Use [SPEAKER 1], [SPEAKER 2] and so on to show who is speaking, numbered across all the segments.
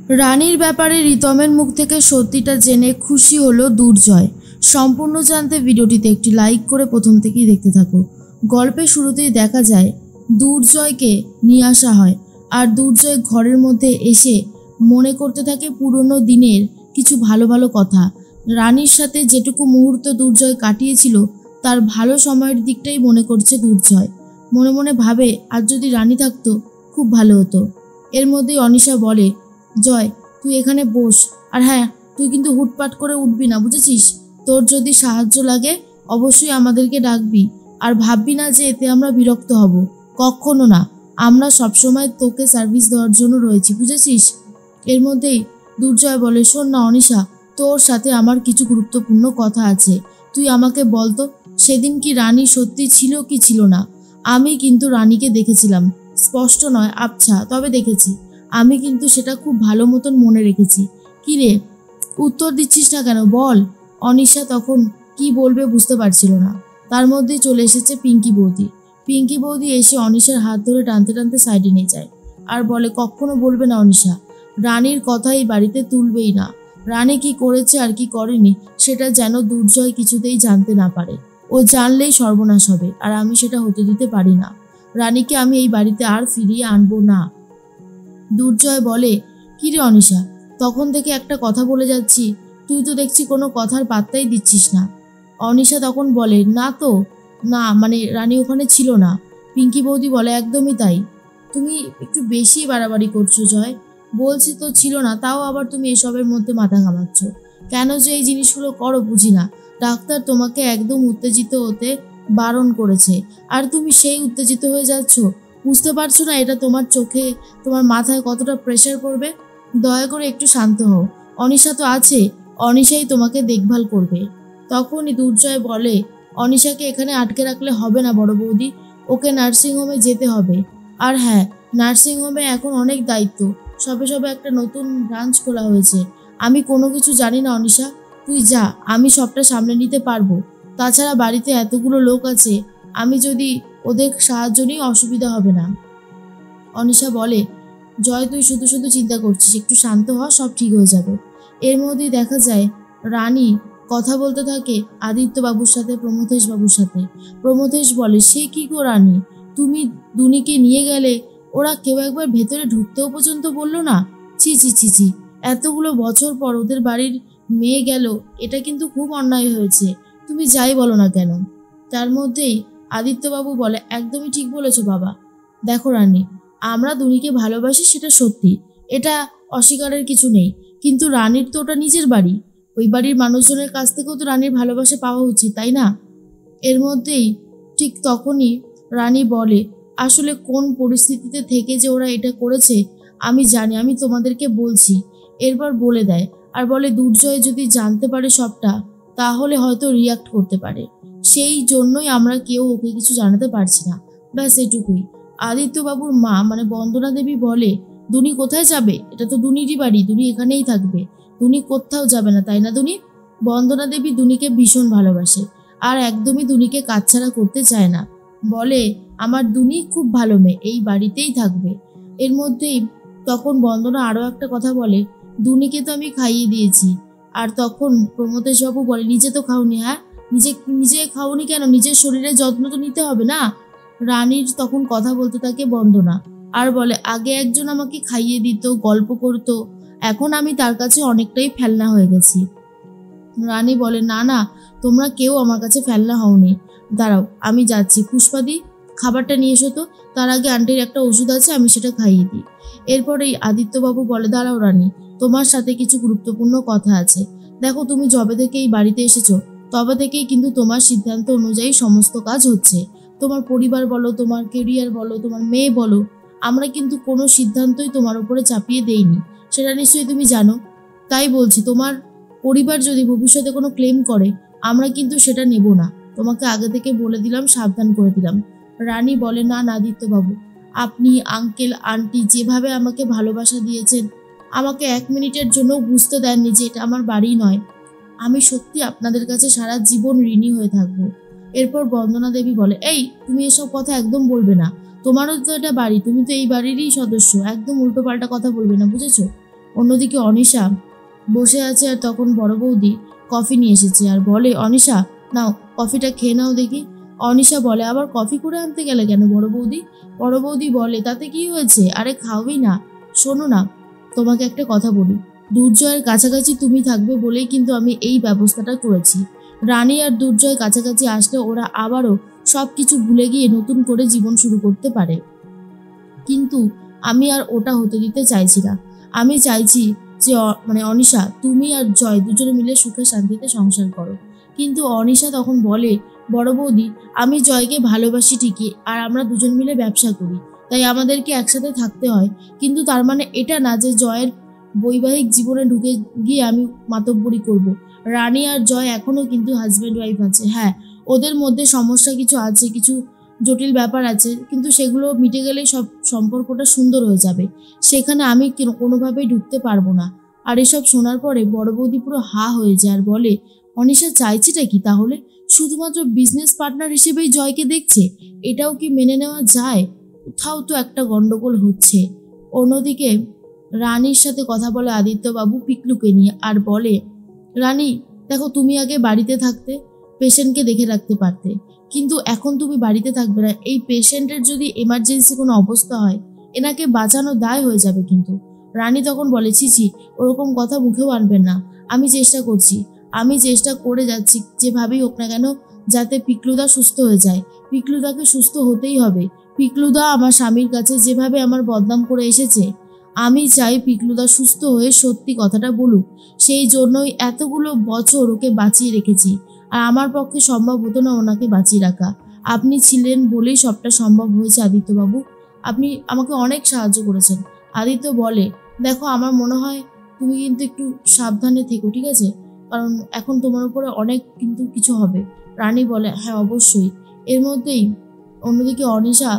[SPEAKER 1] রানীর ব্যাপারে রিতমের মুখ থেকে সত্যিটা জেনে খুশি হলো দুর্জয়। সম্পূর্ণ জানতে ভিডিওটিতে একটি লাইক করে প্রথম থেকেই দেখতে থাকো। গল্পের শুরুতেই দেখা যায় দুর্জয়কে নিয়ে আসা হয়, আর দুর্জয় ঘরের মধ্যে এসে মনে করতে থাকে পুরনো দিনের কিছু ভালো ভালো কথা। রানীর সাথে যেটুকু মুহূর্ত দুর্জয় কাটিয়েছিল তার ভালো সময়ের দিকটাই মনে করছে দুর্জয়। মনে মনে ভাবে আর যদি রানী থাকতো খুব ভালো হতো। এর মধ্যেই অনিশা বলে, জয় তুই এখানে বস, আর হ্যাঁ তুই কিন্তু হুটপাট করে উঠবি না, বুঝেছিস? তোর যদি সাহায্য লাগে অবশ্যই আমাদেরকে ডাকবি, আর ভাববি না যে এতে আমরা বিরক্ত হব, কখনো না। আমরা সবসময় তোকে সার্ভিস দেওয়ার জন্য রয়েছি, বুঝেছিস? এর মধ্যেই দুর্জয় বলে, শোন না অনিশা, তোর সাথে আমার কিছু গুরুত্বপূর্ণ কথা আছে। তুই আমাকে বলতো সেদিন কি রানী সত্যি ছিল কি ছিল না? আমি কিন্তু রানীকে দেখেছিলাম, স্পষ্ট নয় আবছা, তবে দেখেছি। আমি কিন্তু সেটা খুব ভালো মতন মনে রেখেছি। কি রে, উত্তর দিচ্ছিস না কেন, বল? অনিশা তখন কি বলবে বুঝতে পারছিল না। তার মধ্যেই চলে এসেছে পিঙ্কি বৌদি। পিঙ্কি বৌদি এসে অনিশার হাত ধরে টানতে টানতে সাইডে নিয়ে যায় আর বলে, কখনো বলবে না অনিশা, রানীর কথা এই বাড়িতে তুলবেই না। রানী কি করেছে আর কি করেনি সেটা যেন দুর্জয় কিছুতেই জানতে না পারে। ও জানলেই সর্বনাশ হবে, আর আমি সেটা হতে দিতে পারি না। রানীকে আমি এই বাড়িতে আর ফিরিয়ে আনবো না। দুর্জয় বলে, কিরে অনিশা, তখন থেকে একটা কথা বলে যাচ্ছি, তুই তো দেখছি কোনো কথার পাত্তাই দিচ্ছিস না। অনিশা তখন বলে, না তো, না মানে রানী ওখানে ছিল না। পিঙ্কি বৌদি বলে, একদমই তাই। তুমি একটু বেশি বাড়াবাড়ি করছো জয়। বলছি তো ছিল না, তাও আবার তুমি এসবের মধ্যে মাথা ঘামাচ্ছ। কেন যে এই জিনিসগুলো করো বুঝি না। ডাক্তার তোমাকে একদম উত্তেজিত হতে বারণ করেছে, আর তুমি সেই উত্তেজিত হয়ে যাচ্ছ। বুঝতে পারছো না এটা তোমার চোখে, তোমার মাথায় কতটা প্রেশার পড়বে? দয়া করে একটু শান্ত হও। অনিশা তো আছে, অনিশাই তোমাকে দেখভাল করবে। তখনই দুর্জয় বলে, অনিশাকে এখানে আটকে রাখলে হবে না বড় বৌদি, ওকে নার্সিংহোমে যেতে হবে। আর হ্যাঁ, নার্সিংহোমে এখন অনেক দায়িত্ব, সবে সবে একটা নতুন ব্রাঞ্চ খোলা হয়েছে। আমি কোনো কিছু জানি না অনিশা, তুই যা, আমি সবটা সামলে নিতে পারবো। তাছাড়া বাড়িতে এতগুলো লোক আছে, আমি যদি ওদের সাহায্য নিয়ে অসুবিধা হবে না। অনিশা বলে, জয় তুই শুধু শুধু চিন্তা করছিস, একটু শান্ত হ, সব ঠিক হয়ে যাবে। এর মধ্যেই দেখা যায় রানী কথা বলতে থাকে আদিত্য বাবুর সাথে, প্রমথেশ বাবুর সাথে। প্রমথেশ বলে, সে কি গো রানী, তুমি দুনিকে নিয়ে গেলে, ওরা কেউ একবার ভেতরে ঢুকতেও পর্যন্ত বললো না? ছি ছি ছি ছি, এতগুলো বছর পর ওদের বাড়ির মেয়ে গেল, এটা কিন্তু খুব অন্যায় হয়েছে, তুমি যাই বলো না কেন। তার মধ্যেই আদিত্যবাবু বলে, একদমই ঠিক বলেছো বাবা। দেখো রানী, আমরা দুনিকে ভালোবাসি সেটা সত্যি, এটা অস্বীকারের কিছু নেই, কিন্তু রানীর তো ওটা নিজের বাড়ি, ওই বাড়ির মানুষজনের কাছ থেকেও তো রানীর ভালোবাসা পাওয়া উচিত, তাই না? এর মধ্যেই ঠিক তখনই রানী বলে, আসলে কোন পরিস্থিতিতে থেকে যে ওরা এটা করেছে আমি জানি, আমি তোমাদেরকে বলছি। এরপর বলে দেয় আর বলে, দুর্জয় যদি জানতে পারে সবটা তাহলে হয়তো রিয়াক্ট করতে পারে, সেই জন্যই আমরা কেউ ওকে কিছু জানাতে পারছি না, ব্যাস এটুকুই। আদিত্যবাবুর মা মানে বন্দনা দেবী বলে, দুনি কোথায় যাবে? এটা তো দুনিরই বাড়ি, দুনি এখানেই থাকবে, দুনি কোথাও যাবে না, তাই না দুনি? বন্দনা দেবী দুনিকে ভীষণ ভালোবাসে, আর একদমই দুনিকে কাছছাড়া করতে চায় না। বলে, আমার দুনি খুব ভালো মেয়ে, এই বাড়িতেই থাকবে। এর মধ্যেই তখন বন্দনা আরও একটা কথা বলে, দুনিকে তো আমি খাইয়ে দিয়েছি। আর তখন প্রমথেশবাবু বলে, নিজে তো খাওনি? হ্যাঁ, নিজে নিজে খাওনি কেন? নিজের শরীরের যত্ন তো নিতে হবে না? রানীর তখন কথা বলতে থাকে বন্দনা আর বলে, আগে একজন আমাকে খাইয়ে দিত, গল্প করতো, এখন আমি তার কাছে অনেকটাই ফেলনা হয়ে গেছি। রানী বলে, না না, তোমরা কেউ আমার কাছে ফেলনা হওনি। দাঁড়াও, আমি যাচ্ছি, পুষ্পাদি খাবারটা নিয়ে এসো তো, তার আগে আন্টির একটা ওষুধ আছে, আমি সেটা খাইয়ে দিই। এরপরেই আদিত্যবাবু বলে, দাঁড়াও রানী, তোমার সাথে কিছু গুরুত্বপূর্ণ কথা আছে। দেখো, তুমি যবে থেকে এই বাড়িতে এসেছো তবে থেকেই কিন্তু তোমার সিদ্ধান্ত অনুযায়ী সমস্ত কাজ হচ্ছে। তোমার পরিবার বলো, তোমার কেরিয়ার বলো, তোমার মেয়ে বলো, আমরা কিন্তু কোনো সিদ্ধান্তই তোমার উপরে চাপিয়ে দেইনি, সেটা নিশ্চয়ই তুমি জানো। তাই বলছি, তোমার পরিবার যদি ভবিষ্যতে কোনো ক্লেম করে আমরা কিন্তু সেটা নেব না, তোমাকে আগে থেকে বলে দিলাম, সাবধান করে দিলাম। রানী বলে, না আদিত্যবাবু, আপনি আঙ্কেল আন্টি যেভাবে আমাকে ভালোবাসা দিয়েছেন, আমাকে 1 মিনিটের জন্য বুঝতে দেননি যে এটা আমার বাড়ি নয়। আমি সত্যি আপনাদের কাছে সারা জীবন ঋণী হয়ে থাকবো। এরপর বন্দনা দেবী বলে, এই তুমি এসব কথা একদম বলবে না, তোমারও তো এটা বাড়ি, তুমি তো এই বাড়িরই সদস্য, একদম উল্টোপাল্টা কথা বলবে না, বুঝেছো? অন্যদিকে অনিশা বসে আছে আর তখন বড় বৌদি কফি নিয়ে এসেছে আর বলে, অনিশা নাও কফিটা খেয়ে নাও দেখি। অনিশা বলে, আবার কফি করে আনতে গেলে কেন বড় বৌদি? বড় বৌদি বলে, তাতে কি হয়েছে, আরে খাওই না। শোনো না, তোমাকে একটা কথা বলি, দুর্জয়ের কাছাকাছি তুমি থাকবে বলেই কিন্তু আমি এই ব্যবস্থাটা করেছি। রানী আর দুর্জয় কাছাকাছি আসলে ওরা আবারও সব কিছু ভুলে গিয়ে নতুন করে জীবন শুরু করতে পারে, কিন্তু আমি আর ওটা হতে দিতে চাইছি না। আমি চাইছি যে অনিশা তুমি আর জয় দুজনে মিলে সুখে শান্তিতে সংসার করো। কিন্তু অনিশা তখন বলে, বড় বৌদি আমি জয়কে ভালোবাসি ঠিকই, আর আমরা দুজন মিলে ব্যবসা করি, তাই আমাদেরকে একসাথে থাকতে হয়, কিন্তু তার মানে এটা না যে জয়ের বৈবাহিক জীবনে ঢুকে গিয়ে আমি মাতব্বরি করব। রানী আর জয় এখনো কিন্তু হাজব্যান্ড ওয়াইফ আছে। হ্যাঁ, ওদের মধ্যে সমস্যা কিছু আছে, কিছু জটিল ব্যাপার আছে, কিন্তু সেগুলো মিটে গেলেই সব সম্পর্কটা সুন্দর হয়ে যাবে। সেখানে আমি কোনোভাবেই ঢুকতে পারবো না। আর এসব শোনার পরে বড় বৌদি পুরো হা হয়ে যায় আর বলে, অনিশা চাইছেটা কি তাহলে? শুধুমাত্র বিজনেস পার্টনার হিসেবেই জয়কে দেখছে, এটাও কি মেনে নেওয়া যায়? কোথাও তো একটা গন্ডগোল হচ্ছে। অন্যদিকে রানীর সাথে কথা বলে আদিত্যবাবু পিকলুকে নিয়ে আর বলে, রানী দেখো, তুমি আগে বাড়িতে থাকতে, পেশেন্টকে দেখে রাখতে পারতে, কিন্তু এখন তুমি বাড়িতে থাকবে না। এই পেশেন্টের যদি এমার্জেন্সি কোনো অবস্থা হয়, এনাকে বাঁচানো দায় হয়ে যাবে কিন্তু। রানী তখন বলে, ছি ওরকম কথা মুখেও আনবেন না, আমি চেষ্টা করছি, আমি চেষ্টা করে যাচ্ছি যেভাবেই হোক না কেন যাতে পিকলুদা সুস্থ হয়ে যায়। পিকলুদাকে সুস্থ হতেই হবে। পিকলুদা আমার স্বামীর কাছে যেভাবে আমার বদনাম করে এসেছে, আমি চাই পিকলুদা সুস্থ হয়ে সত্যি কথাটা বলুক। সেই জন্যই এতগুলো বছর ওকে বাঁচিয়ে রেখেছি, আর আমার পক্ষে সম্ভব হতো না ওনাকে বাঁচিয়ে রাখা। আপনি ছিলেন বলেই সবটা সম্ভব হয়েছে আদিত্যবাবু, আপনি আমাকে অনেক সাহায্য করেছেন। আদিত্য বলে, দেখো আমার মনে হয় তুমি কিন্তু একটু সাবধানে থেকো, ঠিক আছে, কারণ এখন তোমার উপরে অনেক কিন্তু কিছু হবে। রানী বলে, হ্যাঁ অবশ্যই। এর মধ্যেই অন্যদিকে অনিশা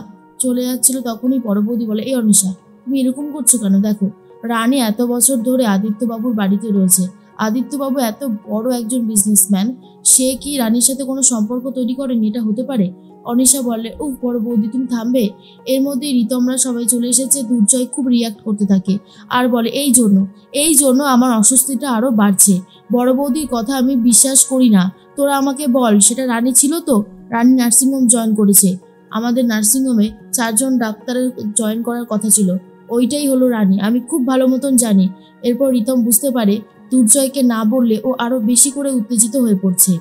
[SPEAKER 1] চলে যাচ্ছিল, তখনই বড় বৌদি বলে, এই অনিশা তুমি এরকম করছো কেন? দেখো, রানী এত বছর ধরে আদিত্যবাবুর বাড়িতে রয়েছে, আদিত্যবাবু এত বড় একজন বিজনেসম্যান, সে কি রানীর সাথে কোনো সম্পর্ক তৈরি করেনি? এটা হতে পারে? অনিশা বলে, ও বড় বৌদি তুমি থামবে। এর মধ্যেই ঋতমরা সবাই চলে এসেছে। দুর্জয় খুব রিয়াক্ট করতে থাকে আর বলে, এই জন্য আমার অস্বস্তিটা আরো বাড়ছে। বড় বৌদির কথা আমি বিশ্বাস করি না। তোরা আমাকে বল, সেটা রানী ছিল তো? রানী নার্সিংহোম জয়েন করেছে, আমাদের নার্সিংহোমে 4 জন ডাক্তারের জয়েন করার কথা ছিল, ওইটাই হলো রানী, আমি খুব ভালো মতন জানি। এরপর রিতম বুঝতে পারে দুর্জয়কে না বললে ও আরো বেশি করে উত্তেজিত হয়ে পড়ছে,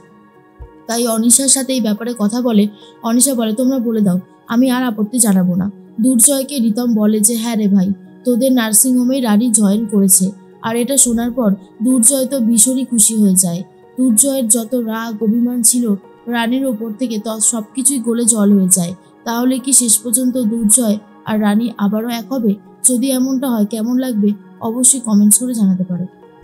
[SPEAKER 1] তাই অনিশার সাথে এই ব্যাপারে কথা বলে। অনিশা বলে, তোমরা বলে দাও, আমি আর আপত্তি জানাবো না। দুর্জয়কে রিতম বলে যে, হ্যাঁ রে ভাই, তোদের নার্সিংহোমে রানী জয়েন করেছে। আর এটা শোনার পর দুর্জয় তো ভীষণই খুশি হয়ে যায়। দুর্জয়ের যত রাগ অভিমান ছিল রানীর ওপর থেকে সবকিছুই গলে জল হয়ে যায়। তাহলে কি শেষ পর্যন্ত দুর্জয় আর রানী আবারও এক হবে? যদি এমনটা হয় কেমন লাগবে অবশ্যই কমেন্টস করে জানাতে পারো।